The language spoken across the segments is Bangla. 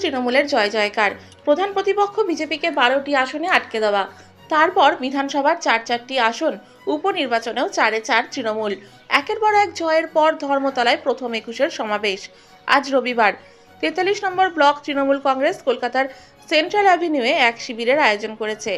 তৃণমূলের জয় জয়কার। প্রধান প্রতিপক্ষ বিজেপিকে 12টি আসনে আটকে দেওয়া। তারপর বিধানসভার 4টি আসন, উপনির্বাচনেও 4-4 তৃণমূল। একের পর এক জয়ের পর ধর্মতলায় প্রথম 21-এর সমাবেশ। আজ রবিবার 43 নম্বর ব্লক তৃণমূল কংগ্রেস কলকাতার সেন্ট্রাল অ্যাভিনিউয়ে এক শিবিরের আয়োজন করেছে।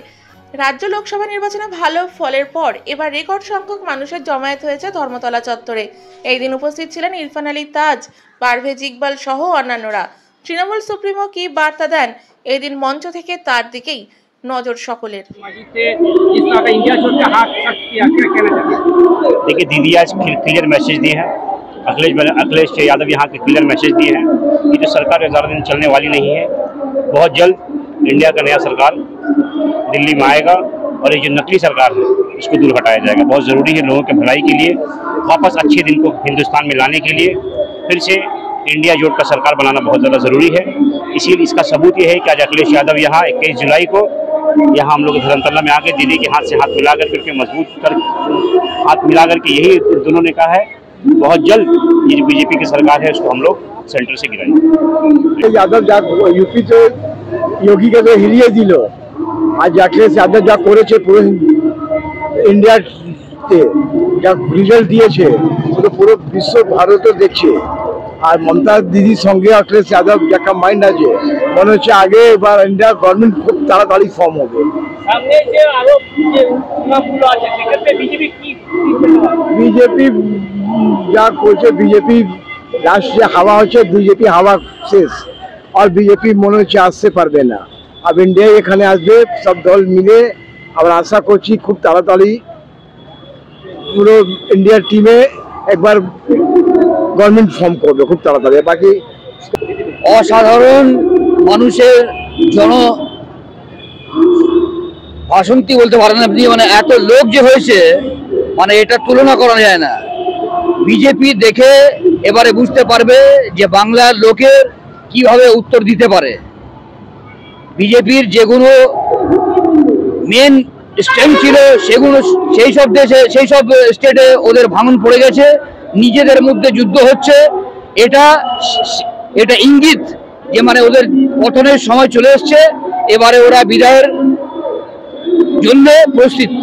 রাজ্য লোকসভা নির্বাচনে ভালো ফলের পর এবার রেকর্ড সংখ্যক মানুষের জমায়েত হয়েছে ধর্মতলা চত্বরে। এই দিন উপস্থিত ছিলেন ইরফান আলী তাজ, পারভেজ ইকবাল সহ অন্যান্যরা। তৃণমূল সুপ্রিমো কি বার্তা দেন, এই দিন মঞ্চ থেকে তার দিকেই নজর সকলের। देखिए दीदी आज क्लियर मैसेज दिए हैं, अखिलेश यादव यहाँ के क्लियर मैसेज दिए हैं कि जो सरकार 1000 दिन चलने वाली नहीं है। बहुत जल्द इंडिया का नया सरकार दिल्ली में आएगा और ये जो नकली सरकार है इसको दूर हटाया जाएगा। बहुत ज़रूरी है लोगों के भलाई के लिए, वापस अच्छे दिन को हिंदुस्तान में लाने के लिए फिर से इंडिया जोट का सरकार बनाना बहुत ज़्यादा ज़रूरी है। इसीलिए इसका सबूत ये है कि आज अखिलेश यादव यहाँ 21 जुलाई को यहाँ हम लोग धर्मतला में आके दीदी के हाथ से हाथ मिला करके मजबूत कर हाथ मिला करके यही दोनों ने कहा है बहुत जल्द ये जो बीजेपी की सरकार है उसको हम लोग सेंटर से गिराएंगे। यादव যা ইউপিতে যোগীকে হিরিয়ে দিল, আজ অখিলেশ যাদব যা করেছে পুরো ইন্ডিয়াতে যা রেজাল্ট দিয়েছে পুরো পুরো বিশ্ব ভারতও দেখছে। আর মমতা দিদির সঙ্গে অখিলেশ যাদব একটা মাইন্ড আছে, মনে হচ্ছে আগে এবার ইন্ডিয়া গভর্নমেন্ট খুব তাড়াতাড়ি ফর্ম হবে। সামনে যে আরো যে চুনাবগুলো আছে সেক্ষেত্রে বিজেপি কি বিজেপি যা করছে, বিজেপি রাষ্ট্রীয় হাওয়া হচ্ছে, বিজেপি হাওয়া শেষ। আর বিজেপি মনে হচ্ছে আসতে পারবে না। আর ইন্ডিয়া এখানে আসবে সব দল মিলে। আমরা আশা করছি খুব তাড়াতাড়ি পুরো ইন্ডিয়ার টিমে একবার গভর্নমেন্ট ফর্ম করবে খুব তাড়াতাড়ি। বাকি অসাধারণ মানুষের জন বাসন্তী বলতে পারেন আপনি, মানে এত লোক যে হয়েছে মানে এটা তুলনা করা যায় না। বিজেপি দেখে এবারে বুঝতে পারবে যে বাংলার লোকের কিভাবে উত্তর দিতে পারে। বিজেপির যেগুলো মেন স্ট্রেংথ ছিল সেগুলো সেই সব দেশে সেই সব স্টেটে ওদের ভাঙন পড়ে গেছে, নিজেদের মধ্যে যুদ্ধ হচ্ছে। এটা ইঙ্গিত যে মানে ওদের পতনের সময় চলে এসছে, এবারে ওরা বিদায়ের জন্য প্রস্তুত।